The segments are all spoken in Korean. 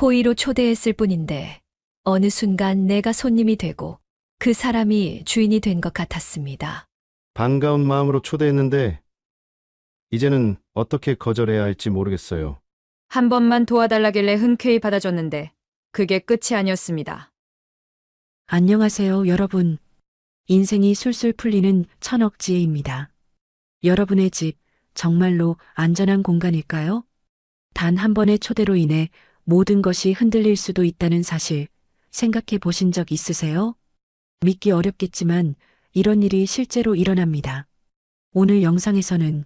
호의로 초대했을 뿐인데 어느 순간 내가 손님이 되고 그 사람이 주인이 된 것 같았습니다. 반가운 마음으로 초대했는데 이제는 어떻게 거절해야 할지 모르겠어요. 한 번만 도와달라길래 흔쾌히 받아줬는데 그게 끝이 아니었습니다. 안녕하세요, 여러분. 인생이 술술 풀리는 천억지혜입니다. 여러분의 집, 정말로 안전한 공간일까요? 단 한 번의 초대로 인해 모든 것이 흔들릴 수도 있다는 사실, 생각해 보신 적 있으세요? 믿기 어렵겠지만 이런 일이 실제로 일어납니다. 오늘 영상에서는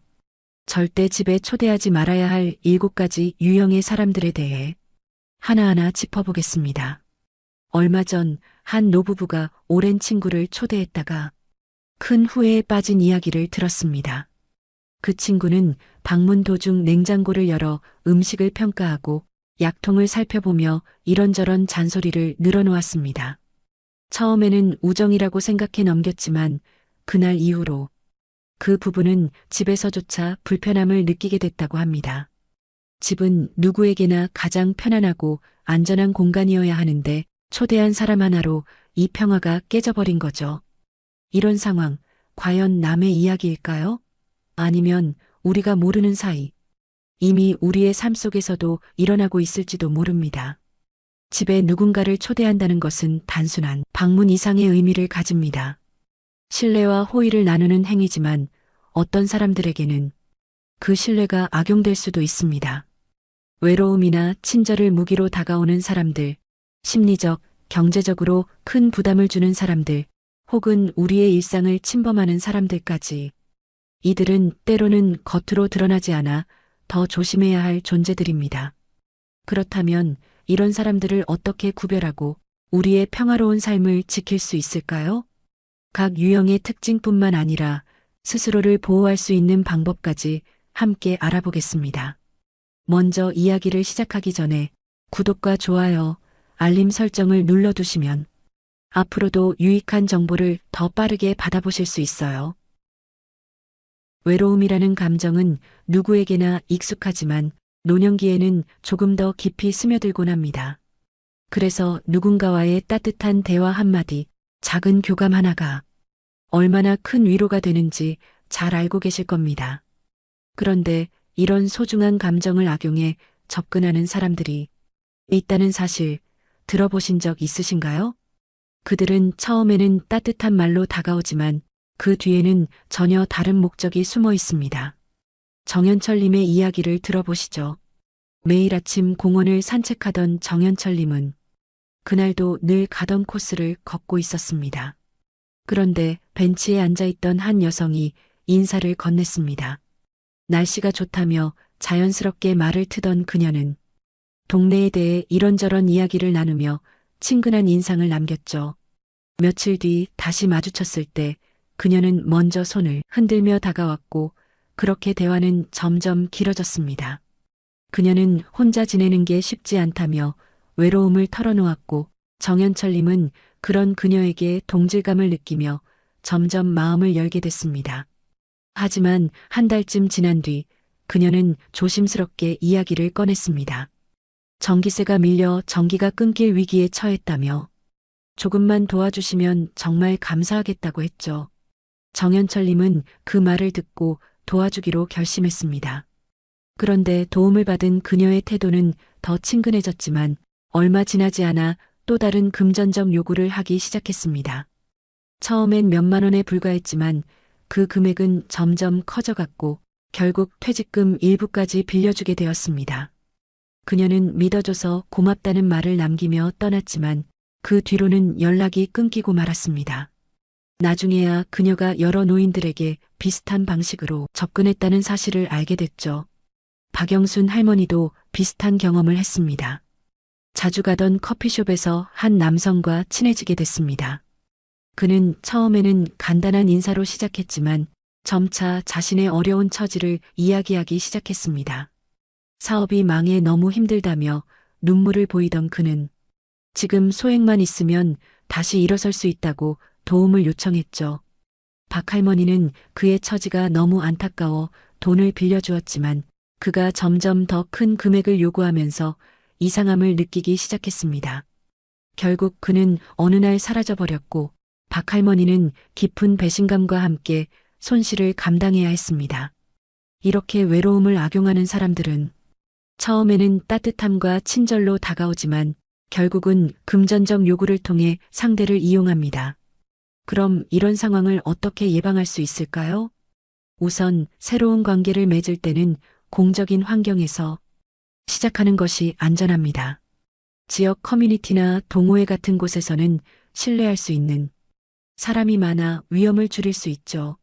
절대 집에 초대하지 말아야 할 7가지 유형의 사람들에 대해 하나하나 짚어보겠습니다. 얼마 전 한 노부부가 오랜 친구를 초대했다가 큰 후회에 빠진 이야기를 들었습니다. 그 친구는 방문 도중 냉장고를 열어 음식을 평가하고 약통을 살펴보며 이런저런 잔소리를 늘어놓았습니다. 처음에는 우정이라고 생각해 넘겼지만 그날 이후로 그 부부는 집에서조차 불편함을 느끼게 됐다고 합니다. 집은 누구에게나 가장 편안하고 안전한 공간이어야 하는데 초대한 사람 하나로 이 평화가 깨져버린 거죠. 이런 상황, 과연 남의 이야기일까요? 아니면 우리가 모르는 사이, 이미 우리의 삶 속에서도 일어나고 있을지도 모릅니다. 집에 누군가를 초대한다는 것은 단순한 방문 이상의 의미를 가집니다. 신뢰와 호의를 나누는 행위지만 어떤 사람들에게는 그 신뢰가 악용될 수도 있습니다. 외로움이나 친절을 무기로 다가오는 사람들, 심리적, 경제적으로 큰 부담을 주는 사람들, 혹은 우리의 일상을 침범하는 사람들까지. 이들은 때로는 겉으로 드러나지 않아 더 조심해야 할 존재들입니다. 그렇다면 이런 사람들을 어떻게 구별하고 우리의 평화로운 삶을 지킬 수 있을까요? 각 유형의 특징뿐만 아니라 스스로를 보호할 수 있는 방법까지 함께 알아보겠습니다. 먼저 이야기를 시작하기 전에 구독과 좋아요, 알림 설정을 눌러두시면 앞으로도 유익한 정보를 더 빠르게 받아보실 수 있어요. 외로움이라는 감정은 누구에게나 익숙하지만 노년기에는 조금 더 깊이 스며들곤 합니다. 그래서 누군가와의 따뜻한 대화 한마디, 작은 교감 하나가 얼마나 큰 위로가 되는지 잘 알고 계실 겁니다. 그런데 이런 소중한 감정을 악용해 접근하는 사람들이 있다는 사실 들어보신 적 있으신가요? 그들은 처음에는 따뜻한 말로 다가오지만 그 뒤에는 전혀 다른 목적이 숨어 있습니다. 정현철님의 이야기를 들어보시죠. 매일 아침 공원을 산책하던 정현철님은 그날도 늘 가던 코스를 걷고 있었습니다. 그런데 벤치에 앉아있던 한 여성이 인사를 건넸습니다. 날씨가 좋다며 자연스럽게 말을 트던 그녀는 동네에 대해 이런저런 이야기를 나누며 친근한 인상을 남겼죠. 며칠 뒤 다시 마주쳤을 때 그녀는 먼저 손을 흔들며 다가왔고 그렇게 대화는 점점 길어졌습니다. 그녀는 혼자 지내는 게 쉽지 않다며 외로움을 털어놓았고 정현철님은 그런 그녀에게 동질감을 느끼며 점점 마음을 열게 됐습니다. 하지만 한 달쯤 지난 뒤 그녀는 조심스럽게 이야기를 꺼냈습니다. 전기세가 밀려 전기가 끊길 위기에 처했다며 조금만 도와주시면 정말 감사하겠다고 했죠. 정현철님은 그 말을 듣고 도와주기로 결심했습니다. 그런데 도움을 받은 그녀의 태도는 더 친근해졌지만 얼마 지나지 않아 또 다른 금전적 요구를 하기 시작했습니다. 처음엔 몇만 원에 불과했지만 그 금액은 점점 커져갔고 결국 퇴직금 일부까지 빌려주게 되었습니다. 그녀는 믿어줘서 고맙다는 말을 남기며 떠났지만 그 뒤로는 연락이 끊기고 말았습니다. 나중에야 그녀가 여러 노인들에게 비슷한 방식으로 접근했다는 사실을 알게 됐죠. 박영순 할머니도 비슷한 경험을 했습니다. 자주 가던 커피숍에서 한 남성과 친해지게 됐습니다. 그는 처음에는 간단한 인사로 시작했지만 점차 자신의 어려운 처지를 이야기하기 시작했습니다. 사업이 망해 너무 힘들다며 눈물을 보이던 그는 지금 소액만 있으면 다시 일어설 수 있다고 도움을 요청했죠. 박 할머니는 그의 처지가 너무 안타까워 돈을 빌려주었지만 그가 점점 더 큰 금액을 요구하면서 이상함을 느끼기 시작했습니다. 결국 그는 어느 날 사라져버렸고 박할머니는 깊은 배신감과 함께 손실을 감당해야 했습니다. 이렇게 외로움을 악용하는 사람들은 처음에는 따뜻함과 친절로 다가오지만 결국은 금전적 요구를 통해 상대를 이용합니다. 그럼 이런 상황을 어떻게 예방할 수 있을까요? 우선 새로운 관계를 맺을 때는 공적인 환경에서 시작하는 것이 안전합니다. 지역 커뮤니티나 동호회 같은 곳에서는 신뢰할 수 있는 사람이 많아 위험을 줄일 수 있죠.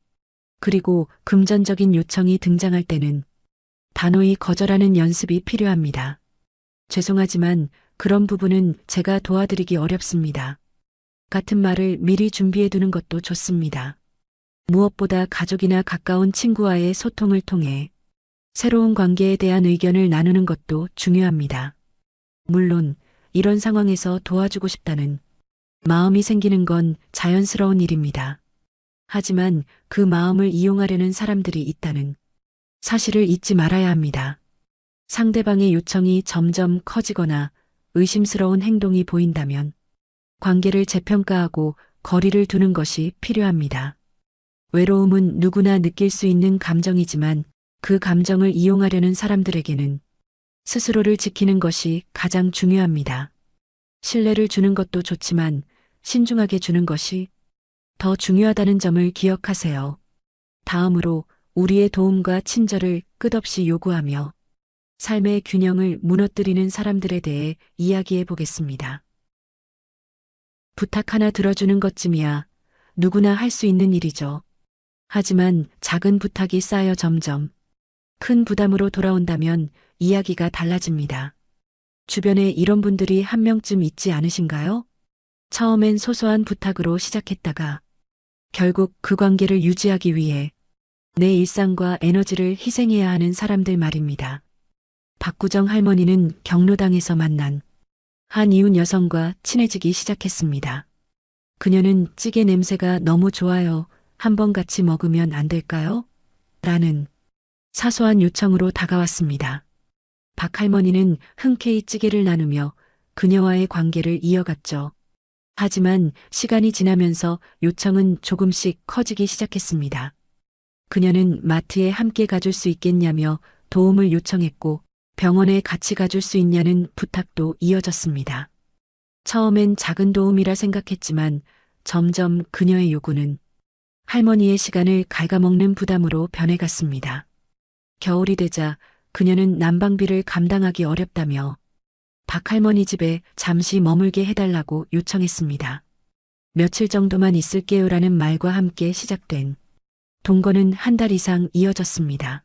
그리고 금전적인 요청이 등장할 때는 단호히 거절하는 연습이 필요합니다. 죄송하지만 그런 부분은 제가 도와드리기 어렵습니다. 같은 말을 미리 준비해 두는 것도 좋습니다. 무엇보다 가족이나 가까운 친구와의 소통을 통해 새로운 관계에 대한 의견을 나누는 것도 중요합니다. 물론 이런 상황에서 도와주고 싶다는 마음이 생기는 건 자연스러운 일입니다. 하지만 그 마음을 이용하려는 사람들이 있다는 사실을 잊지 말아야 합니다. 상대방의 요청이 점점 커지거나 의심스러운 행동이 보인다면 관계를 재평가하고 거리를 두는 것이 필요합니다. 외로움은 누구나 느낄 수 있는 감정이지만 그 감정을 이용하려는 사람들에게는 스스로를 지키는 것이 가장 중요합니다. 신뢰를 주는 것도 좋지만 신중하게 주는 것이 더 중요하다는 점을 기억하세요. 다음으로 우리의 도움과 친절을 끝없이 요구하며 삶의 균형을 무너뜨리는 사람들에 대해 이야기해 보겠습니다. 부탁 하나 들어주는 것쯤이야 누구나 할 수 있는 일이죠. 하지만 작은 부탁이 쌓여 점점 큰 부담으로 돌아온다면 이야기가 달라집니다. 주변에 이런 분들이 한 명쯤 있지 않으신가요? 처음엔 소소한 부탁으로 시작했다가 결국 그 관계를 유지하기 위해 내 일상과 에너지를 희생해야 하는 사람들 말입니다. 박구정 할머니는 경로당에서 만난 한 이웃 여성과 친해지기 시작했습니다. 그녀는 찌개 냄새가 너무 좋아요. 한번 같이 먹으면 안 될까요? 라는 사소한 요청으로 다가왔습니다. 박 할머니는 흔쾌히 찌개를 나누며 그녀와의 관계를 이어갔죠. 하지만 시간이 지나면서 요청은 조금씩 커지기 시작했습니다. 그녀는 마트에 함께 가줄 수 있겠냐며 도움을 요청했고 병원에 같이 가줄 수 있냐는 부탁도 이어졌습니다. 처음엔 작은 도움이라 생각했지만 점점 그녀의 요구는 할머니의 시간을 갉아먹는 부담으로 변해갔습니다. 겨울이 되자 그녀는 난방비를 감당하기 어렵다며 박할머니 집에 잠시 머물게 해달라고 요청했습니다. 며칠 정도만 있을게요라는 말과 함께 시작된 동거는 한 달 이상 이어졌습니다.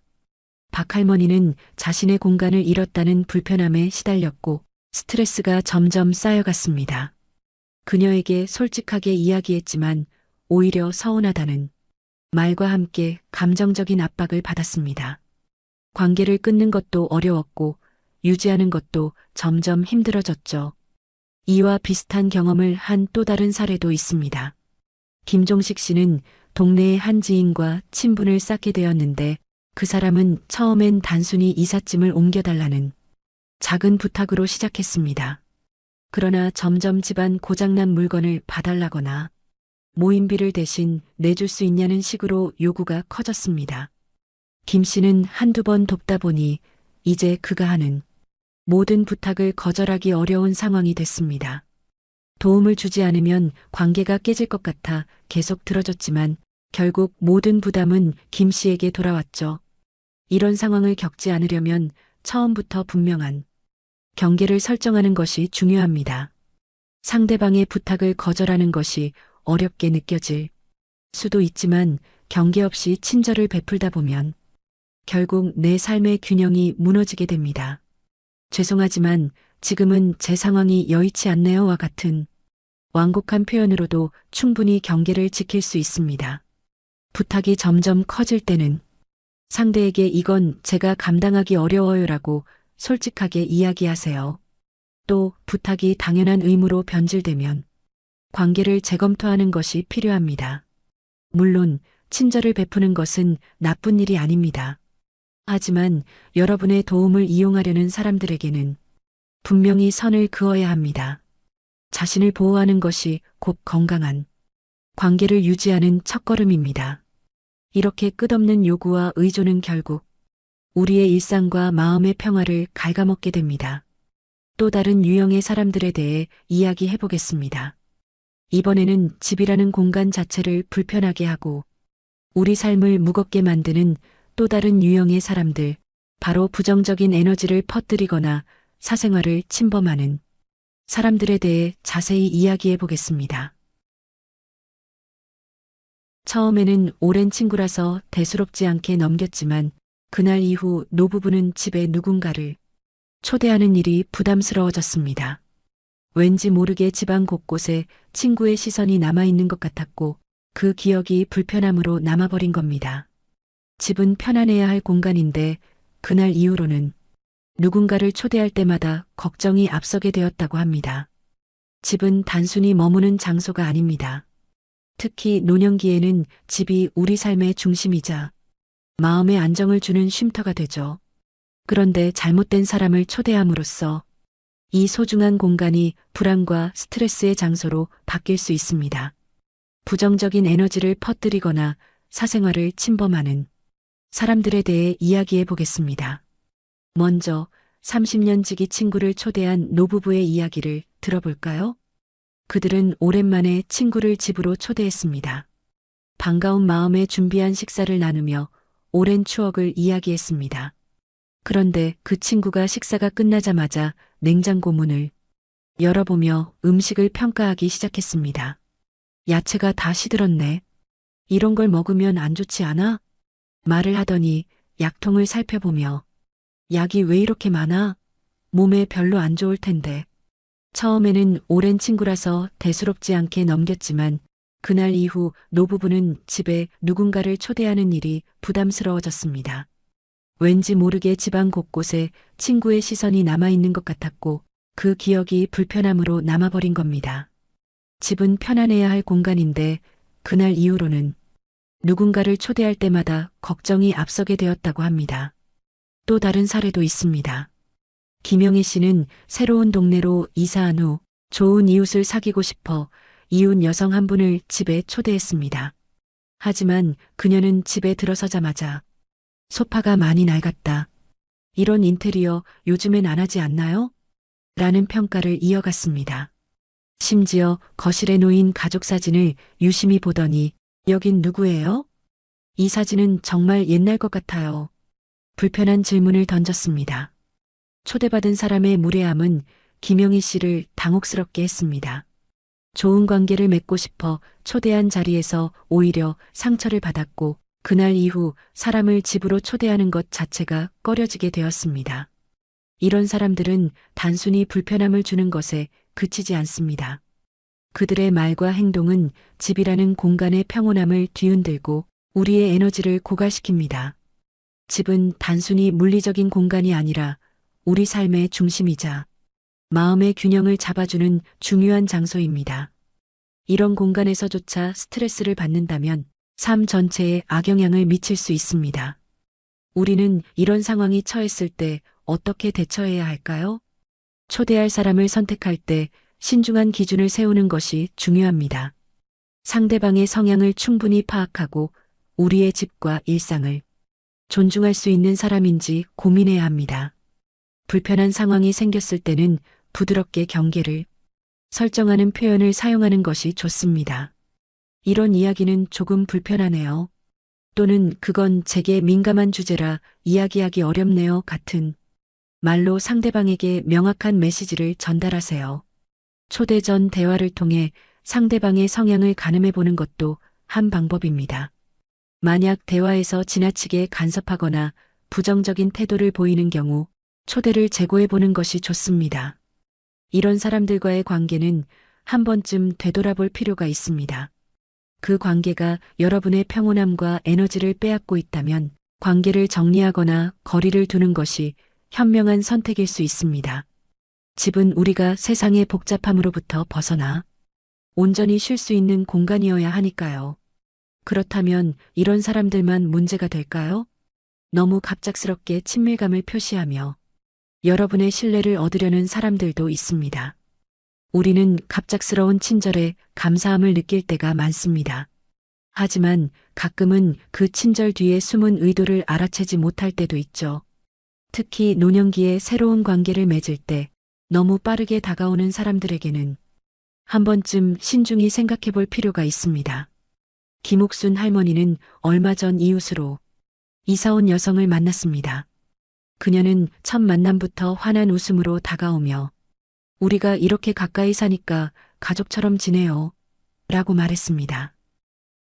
박할머니는 자신의 공간을 잃었다는 불편함에 시달렸고 스트레스가 점점 쌓여갔습니다. 그녀에게 솔직하게 이야기했지만 오히려 서운하다는 말과 함께 감정적인 압박을 받았습니다. 관계를 끊는 것도 어려웠고 유지하는 것도 점점 힘들어졌죠. 이와 비슷한 경험을 한 또 다른 사례도 있습니다. 김종식 씨는 동네의 한 지인과 친분을 쌓게 되었는데 그 사람은 처음엔 단순히 이삿짐을 옮겨달라는 작은 부탁으로 시작했습니다. 그러나 점점 집안 고장난 물건을 봐달라거나 모임비를 대신 내줄 수 있냐는 식으로 요구가 커졌습니다. 김 씨는 한두 번 돕다 보니 이제 그가 하는 모든 부탁을 거절하기 어려운 상황이 됐습니다. 도움을 주지 않으면 관계가 깨질 것 같아 계속 들어줬지만 결국 모든 부담은 김 씨에게 돌아왔죠. 이런 상황을 겪지 않으려면 처음부터 분명한 경계를 설정하는 것이 중요합니다. 상대방의 부탁을 거절하는 것이 어렵게 느껴질 수도 있지만 경계 없이 친절을 베풀다 보면 결국 내 삶의 균형이 무너지게 됩니다. 죄송하지만 지금은 제 상황이 여의치 않네요와 같은 완곡한 표현으로도 충분히 경계를 지킬 수 있습니다. 부탁이 점점 커질 때는 상대에게 이건 제가 감당하기 어려워요라고 솔직하게 이야기하세요. 또 부탁이 당연한 의무로 변질되면 관계를 재검토하는 것이 필요합니다. 물론 친절을 베푸는 것은 나쁜 일이 아닙니다. 하지만 여러분의 도움을 이용하려는 사람들에게는 분명히 선을 그어야 합니다. 자신을 보호하는 것이 곧 건강한 관계를 유지하는 첫걸음입니다. 이렇게 끝없는 요구와 의존은 결국 우리의 일상과 마음의 평화를 갉아먹게 됩니다. 또 다른 유형의 사람들에 대해 이야기해 보겠습니다. 이번에는 집이라는 공간 자체를 불편하게 하고 우리 삶을 무겁게 만드는 또 다른 유형의 사람들, 바로 부정적인 에너지를 퍼뜨리거나 사생활을 침범하는 사람들에 대해 자세히 이야기해 보겠습니다. 처음에는 오랜 친구라서 대수롭지 않게 넘겼지만 그날 이후 노부부는 집에 누군가를 초대하는 일이 부담스러워졌습니다. 왠지 모르게 집안 곳곳에 친구의 시선이 남아있는 것 같았고 그 기억이 불편함으로 남아버린 겁니다. 집은 편안해야 할 공간인데 그날 이후로는 누군가를 초대할 때마다 걱정이 앞서게 되었다고 합니다. 집은 단순히 머무는 장소가 아닙니다. 특히 노년기에는 집이 우리 삶의 중심이자 마음의 안정을 주는 쉼터가 되죠. 그런데 잘못된 사람을 초대함으로써 이 소중한 공간이 불안과 스트레스의 장소로 바뀔 수 있습니다. 부정적인 에너지를 퍼뜨리거나 사생활을 침범하는 사람들에 대해 이야기해 보겠습니다. 먼저 30년 지기 친구를 초대한 노부부의 이야기를 들어볼까요? 그들은 오랜만에 친구를 집으로 초대했습니다. 반가운 마음에 준비한 식사를 나누며 오랜 추억을 이야기했습니다. 그런데 그 친구가 식사가 끝나자마자 냉장고 문을 열어보며 음식을 평가하기 시작했습니다. 야채가 다 시들었네. 이런 걸 먹으면 안 좋지 않아? 말을 하더니 약통을 살펴보며 약이 왜 이렇게 많아? 몸에 별로 안 좋을 텐데. 처음에는 오랜 친구라서 대수롭지 않게 넘겼지만 그날 이후 노부부는 집에 누군가를 초대하는 일이 부담스러워졌습니다. 왠지 모르게 집안 곳곳에 친구의 시선이 남아있는 것 같았고 그 기억이 불편함으로 남아버린 겁니다. 집은 편안해야 할 공간인데 그날 이후로는 누군가를 초대할 때마다 걱정이 앞서게 되었다고 합니다. 또 다른 사례도 있습니다. 김영희 씨는 새로운 동네로 이사한 후 좋은 이웃을 사귀고 싶어 이웃 여성 한 분을 집에 초대했습니다. 하지만 그녀는 집에 들어서자마자 소파가 많이 낡았다. 이런 인테리어 요즘엔 안 하지 않나요? 라는 평가를 이어갔습니다. 심지어 거실에 놓인 가족 사진을 유심히 보더니 여긴 누구예요? 이 사진은 정말 옛날 것 같아요. 불편한 질문을 던졌습니다. 초대받은 사람의 무례함은 김영희 씨를 당혹스럽게 했습니다. 좋은 관계를 맺고 싶어 초대한 자리에서 오히려 상처를 받았고 그날 이후 사람을 집으로 초대하는 것 자체가 꺼려지게 되었습니다. 이런 사람들은 단순히 불편함을 주는 것에 그치지 않습니다. 그들의 말과 행동은 집이라는 공간의 평온함을 뒤흔들고 우리의 에너지를 고갈시킵니다. 집은 단순히 물리적인 공간이 아니라 우리 삶의 중심이자 마음의 균형을 잡아주는 중요한 장소입니다. 이런 공간에서조차 스트레스를 받는다면 삶 전체에 악영향을 미칠 수 있습니다. 우리는 이런 상황이 처했을 때 어떻게 대처해야 할까요? 초대할 사람을 선택할 때 신중한 기준을 세우는 것이 중요합니다. 상대방의 성향을 충분히 파악하고 우리의 집과 일상을 존중할 수 있는 사람인지 고민해야 합니다. 불편한 상황이 생겼을 때는 부드럽게 경계를 설정하는 표현을 사용하는 것이 좋습니다. 이런 이야기는 조금 불편하네요. 또는 그건 제게 민감한 주제라 이야기하기 어렵네요 같은 말로 상대방에게 명확한 메시지를 전달하세요. 초대 전 대화를 통해 상대방의 성향을 가늠해 보는 것도 한 방법입니다. 만약 대화에서 지나치게 간섭하거나 부정적인 태도를 보이는 경우 초대를 재고해 보는 것이 좋습니다. 이런 사람들과의 관계는 한 번쯤 되돌아볼 필요가 있습니다. 그 관계가 여러분의 평온함과 에너지를 빼앗고 있다면 관계를 정리하거나 거리를 두는 것이 현명한 선택일 수 있습니다. 집은 우리가 세상의 복잡함으로부터 벗어나 온전히 쉴 수 있는 공간이어야 하니까요. 그렇다면 이런 사람들만 문제가 될까요? 너무 갑작스럽게 친밀감을 표시하며 여러분의 신뢰를 얻으려는 사람들도 있습니다. 우리는 갑작스러운 친절에 감사함을 느낄 때가 많습니다. 하지만 가끔은 그 친절 뒤에 숨은 의도를 알아채지 못할 때도 있죠. 특히 노년기에 새로운 관계를 맺을 때 너무 빠르게 다가오는 사람들에게는 한 번쯤 신중히 생각해 볼 필요가 있습니다. 김옥순 할머니는 얼마 전 이웃으로 이사 온 여성을 만났습니다. 그녀는 첫 만남부터 환한 웃음으로 다가오며 우리가 이렇게 가까이 사니까 가족처럼 지내요. 라고 말했습니다.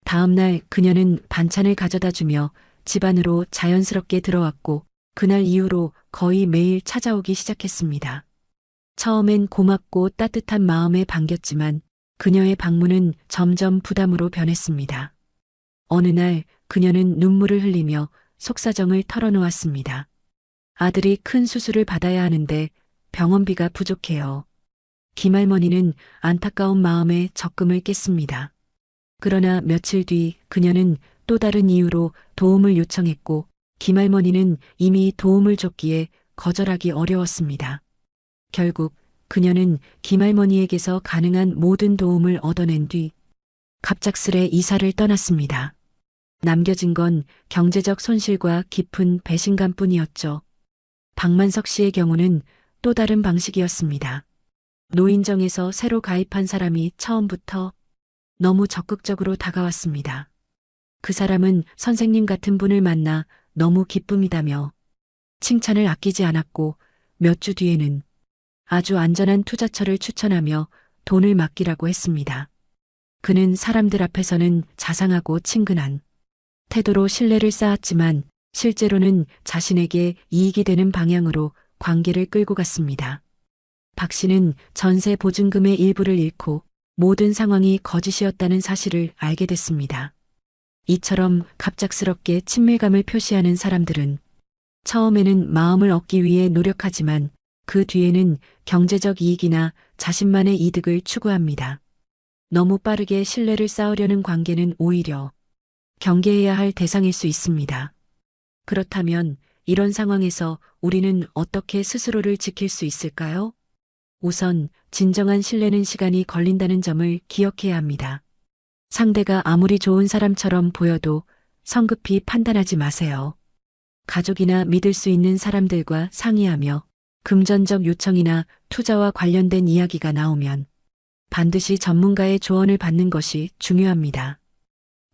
다음 날 그녀는 반찬을 가져다 주며 집 안으로 자연스럽게 들어왔고 그날 이후로 거의 매일 찾아오기 시작했습니다. 처음엔 고맙고 따뜻한 마음에 반겼지만 그녀의 방문은 점점 부담으로 변했습니다. 어느 날 그녀는 눈물을 흘리며 속사정을 털어놓았습니다. 아들이 큰 수술을 받아야 하는데 병원비가 부족해요. 김할머니는 안타까운 마음에 적금을 깼습니다. 그러나 며칠 뒤 그녀는 또 다른 이유로 도움을 요청했고 김할머니는 이미 도움을 줬기에 거절하기 어려웠습니다. 결국 그녀는 김할머니에게서 가능한 모든 도움을 얻어낸 뒤 갑작스레 이사를 떠났습니다. 남겨진 건 경제적 손실과 깊은 배신감뿐이었죠. 박만석 씨의 경우는 또 다른 방식이었습니다. 노인정에서 새로 가입한 사람이 처음부터 너무 적극적으로 다가왔습니다. 그 사람은 선생님 같은 분을 만나 너무 기쁨이다며 칭찬을 아끼지 않았고 몇 주 뒤에는 아주 안전한 투자처를 추천하며 돈을 맡기라고 했습니다. 그는 사람들 앞에서는 자상하고 친근한 태도로 신뢰를 쌓았지만 실제로는 자신에게 이익이 되는 방향으로 관계를 끌고 갔습니다. 박 씨는 전세 보증금의 일부를 잃고 모든 상황이 거짓이었다는 사실을 알게 됐습니다. 이처럼 갑작스럽게 친밀감을 표시하는 사람들은 처음에는 마음을 얻기 위해 노력하지만 그 뒤에는 경제적 이익이나 자신만의 이득을 추구합니다. 너무 빠르게 신뢰를 쌓으려는 관계는 오히려 경계해야 할 대상일 수 있습니다. 그렇다면 이런 상황에서 우리는 어떻게 스스로를 지킬 수 있을까요? 우선 진정한 신뢰는 시간이 걸린다는 점을 기억해야 합니다. 상대가 아무리 좋은 사람처럼 보여도 성급히 판단하지 마세요. 가족이나 믿을 수 있는 사람들과 상의하며 금전적 요청이나 투자와 관련된 이야기가 나오면 반드시 전문가의 조언을 받는 것이 중요합니다.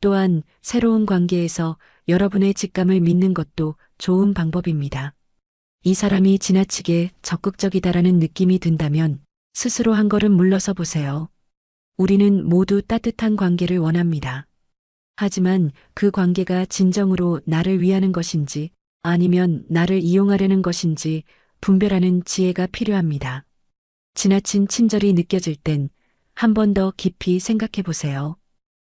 또한 새로운 관계에서 여러분의 직감을 믿는 것도 좋은 방법입니다. 이 사람이 지나치게 적극적이다라는 느낌이 든다면 스스로 한 걸음 물러서 보세요. 우리는 모두 따뜻한 관계를 원합니다. 하지만 그 관계가 진정으로 나를 위하는 것인지 아니면 나를 이용하려는 것인지 분별하는 지혜가 필요합니다. 지나친 친절이 느껴질 땐 한 번 더 깊이 생각해 보세요.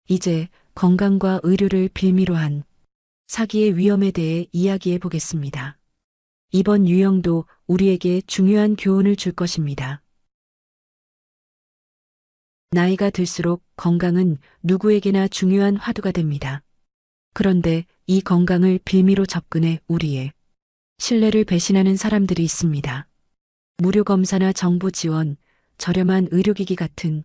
이제 건강과 의료를 빌미로 한 사기의 위험에 대해 이야기해 보겠습니다. 이번 유형도 우리에게 중요한 교훈을 줄 것입니다. 나이가 들수록 건강은 누구에게나 중요한 화두가 됩니다. 그런데 이 건강을 빌미로 접근해 우리의 신뢰를 배신하는 사람들이 있습니다. 무료 검사나 정보 지원, 저렴한 의료기기 같은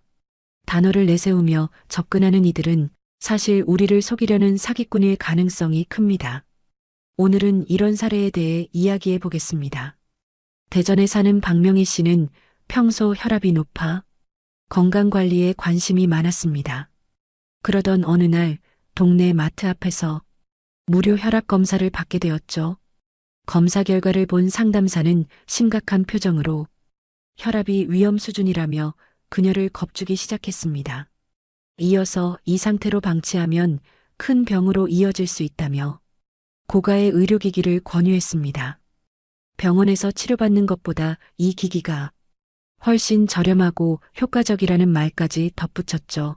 단어를 내세우며 접근하는 이들은 사실 우리를 속이려는 사기꾼일 가능성이 큽니다. 오늘은 이런 사례에 대해 이야기해 보겠습니다. 대전에 사는 박명희 씨는 평소 혈압이 높아 건강관리에 관심이 많았습니다. 그러던 어느 날 동네 마트 앞에서 무료 혈압 검사를 받게 되었죠. 검사 결과를 본 상담사는 심각한 표정으로 혈압이 위험 수준이라며 그녀를 겁주기 시작했습니다. 이어서 이 상태로 방치하면 큰 병으로 이어질 수 있다며 고가의 의료기기를 권유했습니다. 병원에서 치료받는 것보다 이 기기가 훨씬 저렴하고 효과적이라는 말까지 덧붙였죠.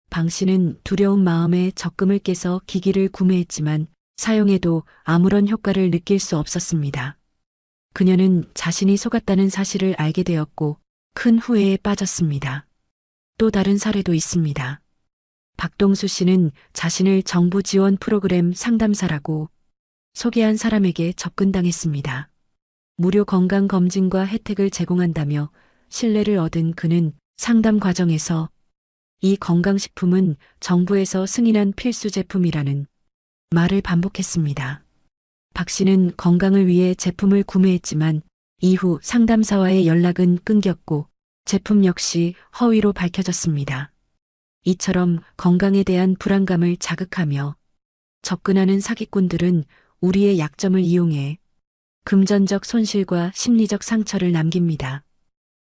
방 씨는 두려운 마음에 적금을 깨서 기기를 구매했지만 사용해도 아무런 효과를 느낄 수 없었습니다. 그녀는 자신이 속았다는 사실을 알게 되었고 큰 후회에 빠졌습니다. 또 다른 사례도 있습니다. 박동수 씨는 자신을 정부 지원 프로그램 상담사라고 소개한 사람에게 접근당했습니다. 무료 건강검진과 혜택을 제공한다며 신뢰를 얻은 그는 상담 과정에서 이 건강식품은 정부에서 승인한 필수 제품이라는 말을 반복했습니다. 박 씨는 건강을 위해 제품을 구매했지만 이후 상담사와의 연락은 끊겼고 제품 역시 허위로 밝혀졌습니다. 이처럼 건강에 대한 불안감을 자극하며 접근하는 사기꾼들은 우리의 약점을 이용해 금전적 손실과 심리적 상처를 남깁니다.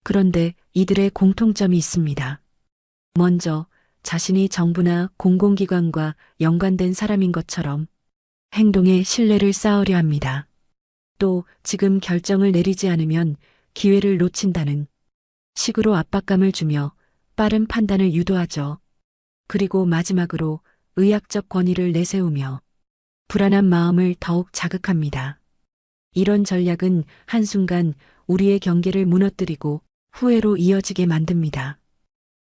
그런데 이들의 공통점이 있습니다. 먼저 자신이 정부나 공공기관과 연관된 사람인 것처럼 행동에 신뢰를 쌓으려 합니다. 또 지금 결정을 내리지 않으면 기회를 놓친다는 식으로 압박감을 주며 빠른 판단을 유도하죠. 그리고 마지막으로 의학적 권위를 내세우며 불안한 마음을 더욱 자극합니다. 이런 전략은 한순간 우리의 경계를 무너뜨리고 후회로 이어지게 만듭니다.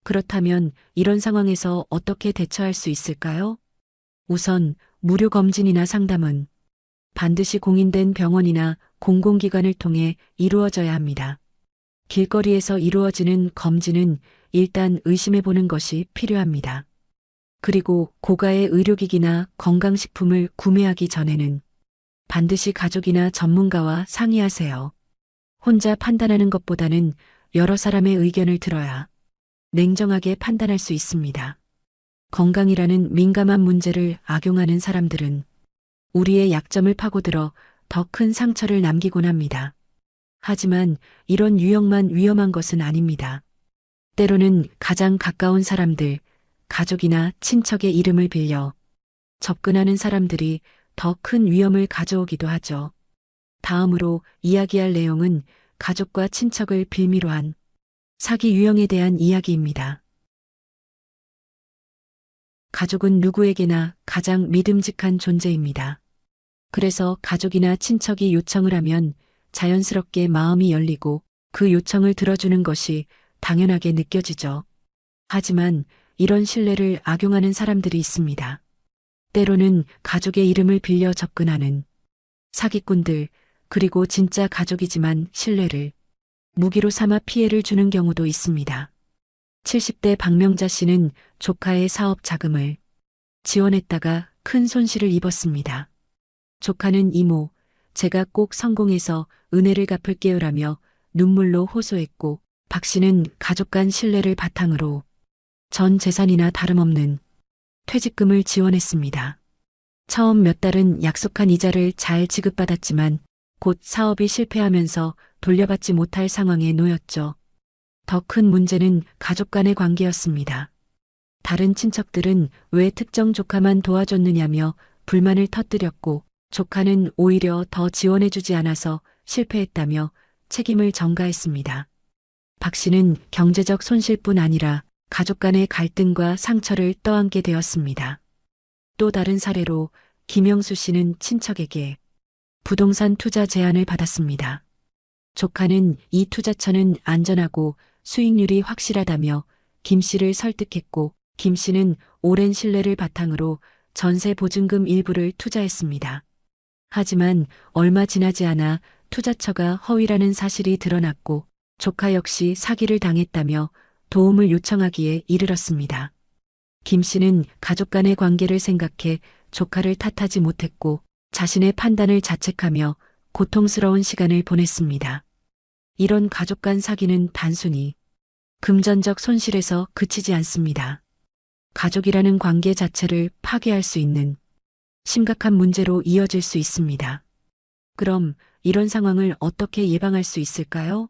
그렇다면 이런 상황에서 어떻게 대처할 수 있을까요? 우선 무료 검진이나 상담은 반드시 공인된 병원이나 공공기관을 통해 이루어져야 합니다. 길거리에서 이루어지는 검진은 일단 의심해보는 것이 필요합니다. 그리고 고가의 의료기기나 건강식품을 구매하기 전에는 반드시 가족이나 전문가와 상의하세요. 혼자 판단하는 것보다는 여러 사람의 의견을 들어야 냉정하게 판단할 수 있습니다. 건강이라는 민감한 문제를 악용하는 사람들은 우리의 약점을 파고들어 더 큰 상처를 남기곤 합니다. 하지만 이런 유형만 위험한 것은 아닙니다. 때로는 가장 가까운 사람들, 가족이나 친척의 이름을 빌려 접근하는 사람들이 더 큰 위험을 가져오기도 하죠. 다음으로 이야기할 내용은 가족과 친척을 빌미로 한 사기 유형에 대한 이야기입니다. 가족은 누구에게나 가장 믿음직한 존재입니다. 그래서 가족이나 친척이 요청을 하면 자연스럽게 마음이 열리고 그 요청을 들어주는 것이 당연하게 느껴지죠. 하지만 이런 신뢰를 악용하는 사람들이 있습니다. 때로는 가족의 이름을 빌려 접근하는 사기꾼들, 그리고 진짜 가족이지만 신뢰를 무기로 삼아 피해를 주는 경우도 있습니다. 70대 박명자 씨는 조카의 사업 자금을 지원했다가 큰 손실을 입었습니다. 조카는 이모, 제가 꼭 성공해서 은혜를 갚을게요라며 눈물로 호소했고 박 씨는 가족 간 신뢰를 바탕으로 전 재산이나 다름없는 퇴직금을 지원했습니다. 처음 몇 달은 약속한 이자를 잘 지급받았지만 곧 사업이 실패하면서 돌려받지 못할 상황에 놓였죠. 더 큰 문제는 가족 간의 관계였습니다. 다른 친척들은 왜 특정 조카만 도와줬느냐며 불만을 터뜨렸고 조카는 오히려 더 지원해주지 않아서 실패했다며 책임을 전가했습니다. 박 씨는 경제적 손실뿐 아니라 가족 간의 갈등과 상처를 떠안게 되었습니다. 또 다른 사례로 김영수 씨는 친척에게 부동산 투자 제안을 받았습니다. 조카는 이 투자처는 안전하고 수익률이 확실하다며 김 씨를 설득했고 김 씨는 오랜 신뢰를 바탕으로 전세 보증금 일부를 투자했습니다. 하지만 얼마 지나지 않아 투자처가 허위라는 사실이 드러났고 조카 역시 사기를 당했다며 도움을 요청하기에 이르렀습니다. 김 씨는 가족 간의 관계를 생각해 조카를 탓하지 못했고 자신의 판단을 자책하며 고통스러운 시간을 보냈습니다. 이런 가족 간 사기는 단순히 금전적 손실에서 그치지 않습니다. 가족이라는 관계 자체를 파괴할 수 있는 심각한 문제로 이어질 수 있습니다. 그럼 이런 상황을 어떻게 예방할 수 있을까요?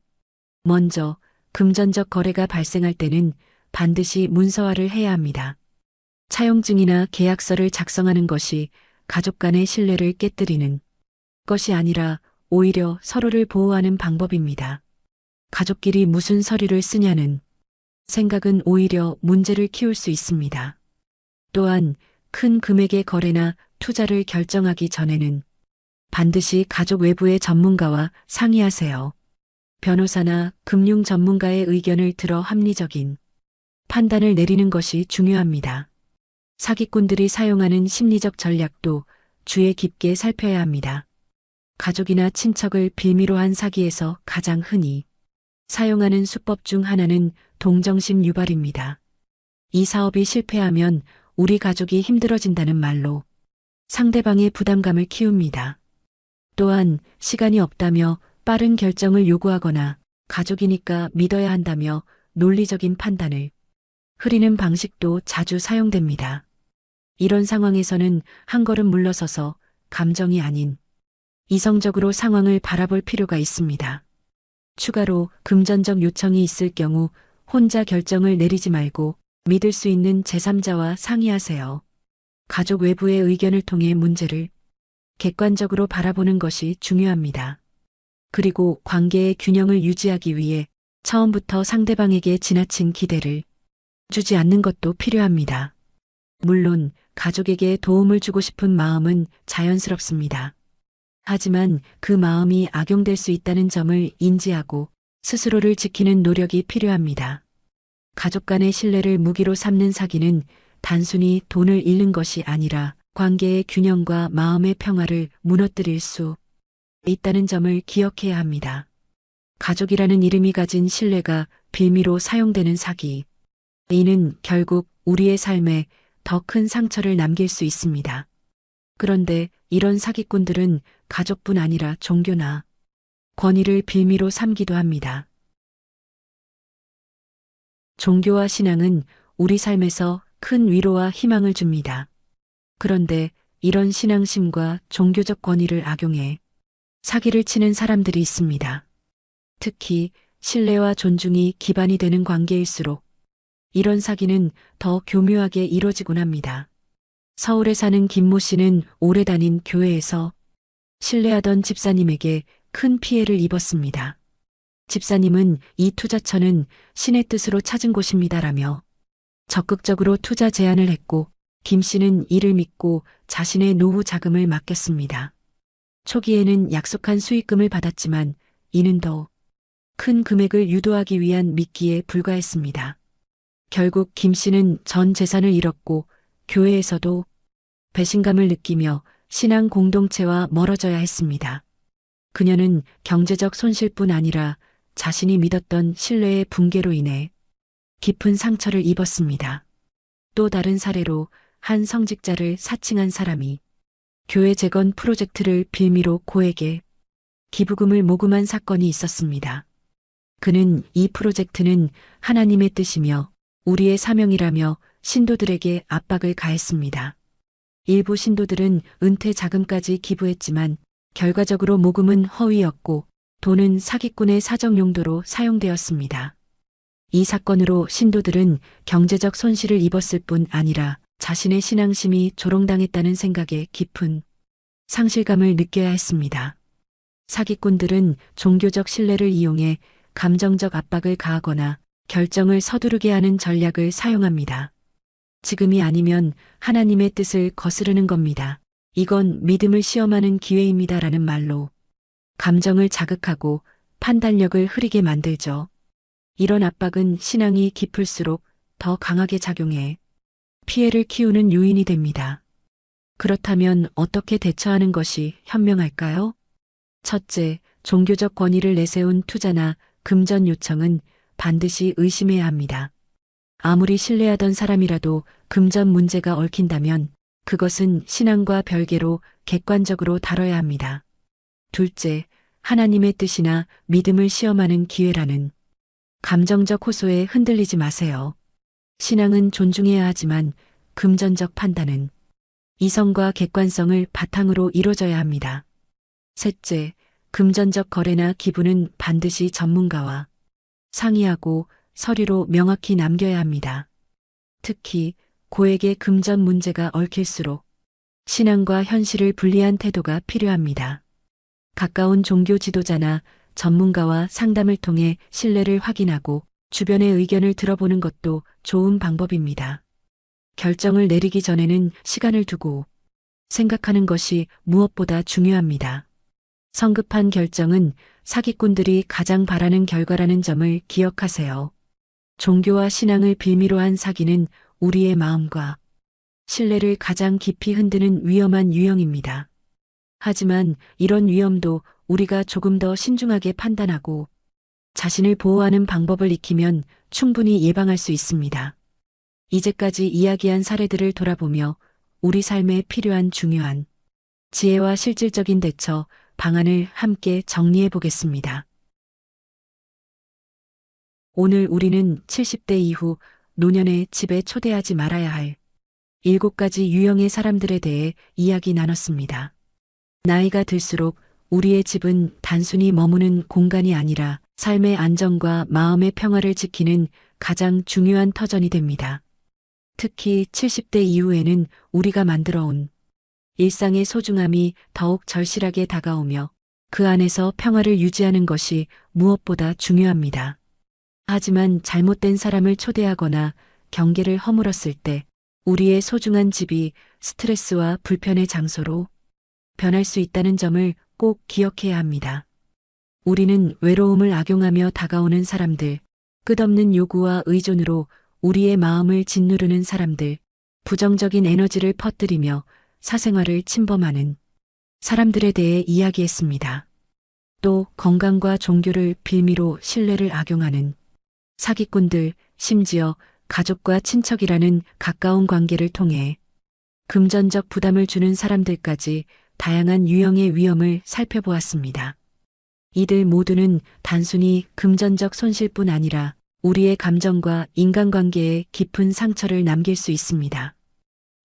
먼저 금전적 거래가 발생할 때는 반드시 문서화를 해야 합니다. 차용증이나 계약서를 작성하는 것이 가족 간의 신뢰를 깨뜨리는 것이 아니라 오히려 서로를 보호하는 방법입니다. 가족끼리 무슨 서류를 쓰냐는 생각은 오히려 문제를 키울 수 있습니다. 또한 큰 금액의 거래나 투자를 결정하기 전에는 반드시 가족 외부의 전문가와 상의하세요. 변호사나 금융 전문가의 의견을 들어 합리적인 판단을 내리는 것이 중요합니다. 사기꾼들이 사용하는 심리적 전략도 주의 깊게 살펴야 합니다. 가족이나 친척을 빌미로 한 사기에서 가장 흔히 사용하는 수법 중 하나는 동정심 유발입니다. 이 사업이 실패하면 우리 가족이 힘들어진다는 말로 상대방의 부담감을 키웁니다. 또한 시간이 없다며 빠른 결정을 요구하거나 가족이니까 믿어야 한다며 논리적인 판단을 흐리는 방식도 자주 사용됩니다. 이런 상황에서는 한 걸음 물러서서 감정이 아닌 이성적으로 상황을 바라볼 필요가 있습니다. 추가로 금전적 요청이 있을 경우 혼자 결정을 내리지 말고 믿을 수 있는 제3자와 상의하세요. 가족 외부의 의견을 통해 문제를 객관적으로 바라보는 것이 중요합니다. 그리고 관계의 균형을 유지하기 위해 처음부터 상대방에게 지나친 기대를 주지 않는 것도 필요합니다. 물론 가족에게 도움을 주고 싶은 마음은 자연스럽습니다. 하지만 그 마음이 악용될 수 있다는 점을 인지하고 스스로를 지키는 노력이 필요합니다. 가족 간의 신뢰를 무기로 삼는 사기는 단순히 돈을 잃는 것이 아니라 관계의 균형과 마음의 평화를 무너뜨릴 수 있다는 점을 기억해야 합니다. 가족이라는 이름이 가진 신뢰가 빌미로 사용되는 사기. 이는 결국 우리의 삶에 더 큰 상처를 남길 수 있습니다. 그런데 이런 사기꾼들은 가족뿐 아니라 종교나 권위를 빌미로 삼기도 합니다. 종교와 신앙은 우리 삶에서 큰 위로와 희망을 줍니다. 그런데 이런 신앙심과 종교적 권위를 악용해 사기를 치는 사람들이 있습니다. 특히 신뢰와 존중이 기반이 되는 관계일수록 이런 사기는 더 교묘하게 이뤄지곤 합니다. 서울에 사는 김모 씨는 오래 다닌 교회에서 신뢰하던 집사님에게 큰 피해를 입었습니다. 집사님은 이 투자처는 신의 뜻으로 찾은 곳입니다라며 적극적으로 투자 제안을 했고 김 씨는 이를 믿고 자신의 노후 자금을 맡겼습니다. 초기에는 약속한 수익금을 받았지만 이는 더 큰 금액을 유도하기 위한 미끼에 불과했습니다. 결국 김 씨는 전 재산을 잃었고 교회에서도 배신감을 느끼며 신앙 공동체와 멀어져야 했습니다. 그녀는 경제적 손실뿐 아니라 자신이 믿었던 신뢰의 붕괴로 인해 깊은 상처를 입었습니다. 또 다른 사례로 한 성직자를 사칭한 사람이 교회 재건 프로젝트를 빌미로 고에게 기부금을 모금한 사건이 있었습니다. 그는 이 프로젝트는 하나님의 뜻이며 우리의 사명이라며 신도들에게 압박을 가했습니다. 일부 신도들은 은퇴 자금까지 기부했지만 결과적으로 모금은 허위였고 돈은 사기꾼의 사적 용도로 사용되었습니다. 이 사건으로 신도들은 경제적 손실을 입었을 뿐 아니라 자신의 신앙심이 조롱당했다는 생각에 깊은 상실감을 느껴야 했습니다. 사기꾼들은 종교적 신뢰를 이용해 감정적 압박을 가하거나 결정을 서두르게 하는 전략을 사용합니다. 지금이 아니면 하나님의 뜻을 거스르는 겁니다. 이건 믿음을 시험하는 기회입니다라는 말로 감정을 자극하고 판단력을 흐리게 만들죠. 이런 압박은 신앙이 깊을수록 더 강하게 작용해 피해를 키우는 요인이 됩니다. 그렇다면 어떻게 대처하는 것이 현명할까요? 첫째, 종교적 권위를 내세운 투자나 금전 요청은 반드시 의심해야 합니다. 아무리 신뢰하던 사람이라도 금전 문제가 얽힌다면 그것은 신앙과 별개로 객관적으로 다뤄야 합니다. 둘째, 하나님의 뜻이나 믿음을 시험하는 기회라는 감정적 호소에 흔들리지 마세요. 신앙은 존중해야 하지만 금전적 판단은 이성과 객관성을 바탕으로 이루어져야 합니다. 셋째, 금전적 거래나 기부는 반드시 전문가와 상의하고 서류로 명확히 남겨야 합니다. 특히 고액의 금전 문제가 얽힐수록 신앙과 현실을 분리한 태도가 필요합니다. 가까운 종교 지도자나 전문가와 상담을 통해 신뢰를 확인하고 주변의 의견을 들어보는 것도 좋은 방법입니다. 결정을 내리기 전에는 시간을 두고 생각하는 것이 무엇보다 중요합니다. 성급한 결정은 사기꾼들이 가장 바라는 결과라는 점을 기억하세요. 종교와 신앙을 빌미로 한 사기는 우리의 마음과 신뢰를 가장 깊이 흔드는 위험한 유형입니다. 하지만 이런 위험도 우리가 조금 더 신중하게 판단하고 자신을 보호하는 방법을 익히면 충분히 예방할 수 있습니다. 이제까지 이야기한 사례들을 돌아보며 우리 삶에 필요한 중요한 지혜와 실질적인 대처, 방안을 함께 정리해 보겠습니다. 오늘 우리는 70대 이후 노년에 집에 초대하지 말아야 할 7가지 유형의 사람들에 대해 이야기 나눴습니다. 나이가 들수록 우리의 집은 단순히 머무는 공간이 아니라 삶의 안정과 마음의 평화를 지키는 가장 중요한 터전이 됩니다. 특히 70대 이후에는 우리가 만들어온 일상의 소중함이 더욱 절실하게 다가오며 그 안에서 평화를 유지하는 것이 무엇보다 중요합니다. 하지만 잘못된 사람을 초대하거나 경계를 허물었을 때 우리의 소중한 집이 스트레스와 불편의 장소로 변할 수 있다는 점을 꼭 기억해야 합니다. 우리는 외로움을 악용하며 다가오는 사람들, 끝없는 요구와 의존으로 우리의 마음을 짓누르는 사람들, 부정적인 에너지를 퍼뜨리며 사생활을 침범하는 사람들에 대해 이야기했습니다. 또 건강과 종교를 빌미로 신뢰를 악용하는 사기꾼들, 심지어 가족과 친척이라는 가까운 관계를 통해 금전적 부담을 주는 사람들까지 다양한 유형의 위험을 살펴보았습니다. 이들 모두는 단순히 금전적 손실뿐 아니라 우리의 감정과 인간관계에 깊은 상처를 남길 수 있습니다.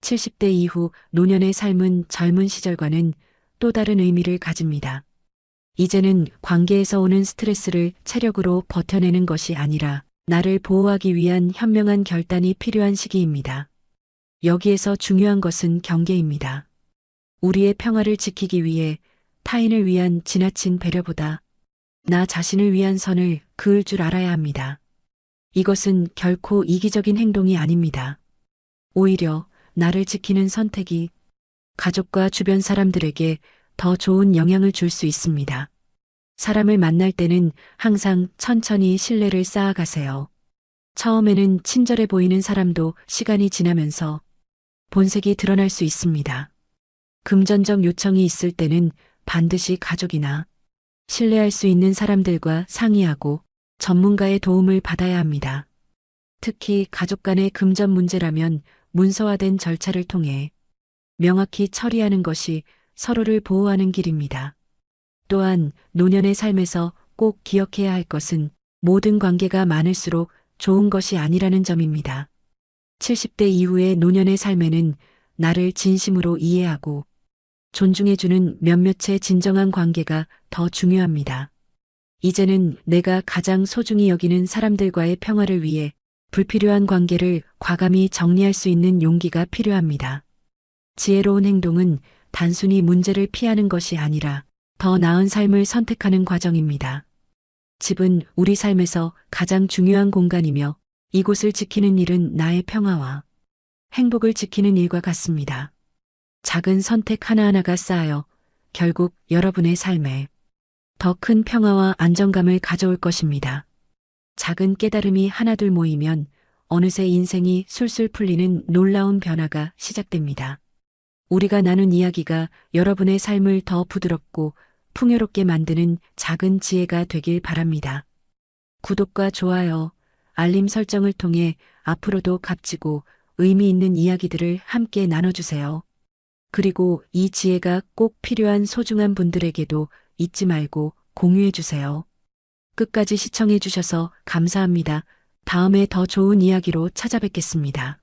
70대 이후 노년의 삶은 젊은 시절과는 또 다른 의미를 가집니다. 이제는 관계에서 오는 스트레스를 체력으로 버텨내는 것이 아니라 나를 보호하기 위한 현명한 결단이 필요한 시기입니다. 여기에서 중요한 것은 경계입니다. 우리의 평화를 지키기 위해 타인을 위한 지나친 배려보다 나 자신을 위한 선을 그을 줄 알아야 합니다. 이것은 결코 이기적인 행동이 아닙니다. 오히려 나를 지키는 선택이 가족과 주변 사람들에게 더 좋은 영향을 줄 수 있습니다. 사람을 만날 때는 항상 천천히 신뢰를 쌓아가세요. 처음에는 친절해 보이는 사람도 시간이 지나면서 본색이 드러날 수 있습니다. 금전적 요청이 있을 때는 반드시 가족이나 신뢰할 수 있는 사람들과 상의하고 전문가의 도움을 받아야 합니다. 특히 가족 간의 금전 문제라면 문서화된 절차를 통해 명확히 처리하는 것이 서로를 보호하는 길입니다. 또한 노년의 삶에서 꼭 기억해야 할 것은 모든 관계가 많을수록 좋은 것이 아니라는 점입니다. 70대 이후의 노년의 삶에는 나를 진심으로 이해하고 존중해주는 몇몇의 진정한 관계가 더 중요합니다. 이제는 내가 가장 소중히 여기는 사람들과의 평화를 위해 불필요한 관계를 과감히 정리할 수 있는 용기가 필요합니다. 지혜로운 행동은 단순히 문제를 피하는 것이 아니라 더 나은 삶을 선택하는 과정입니다. 집은 우리 삶에서 가장 중요한 공간이며 이곳을 지키는 일은 나의 평화와 행복을 지키는 일과 같습니다. 작은 선택 하나하나가 쌓여 결국 여러분의 삶에 더 큰 평화와 안정감을 가져올 것입니다. 작은 깨달음이 하나둘 모이면 어느새 인생이 술술 풀리는 놀라운 변화가 시작됩니다. 우리가 나눈 이야기가 여러분의 삶을 더 부드럽고 풍요롭게 만드는 작은 지혜가 되길 바랍니다. 구독과 좋아요, 알림 설정을 통해 앞으로도 값지고 의미 있는 이야기들을 함께 나눠주세요. 그리고 이 지혜가 꼭 필요한 소중한 분들에게도 잊지 말고 공유해주세요. 끝까지 시청해주셔서 감사합니다. 다음에 더 좋은 이야기로 찾아뵙겠습니다.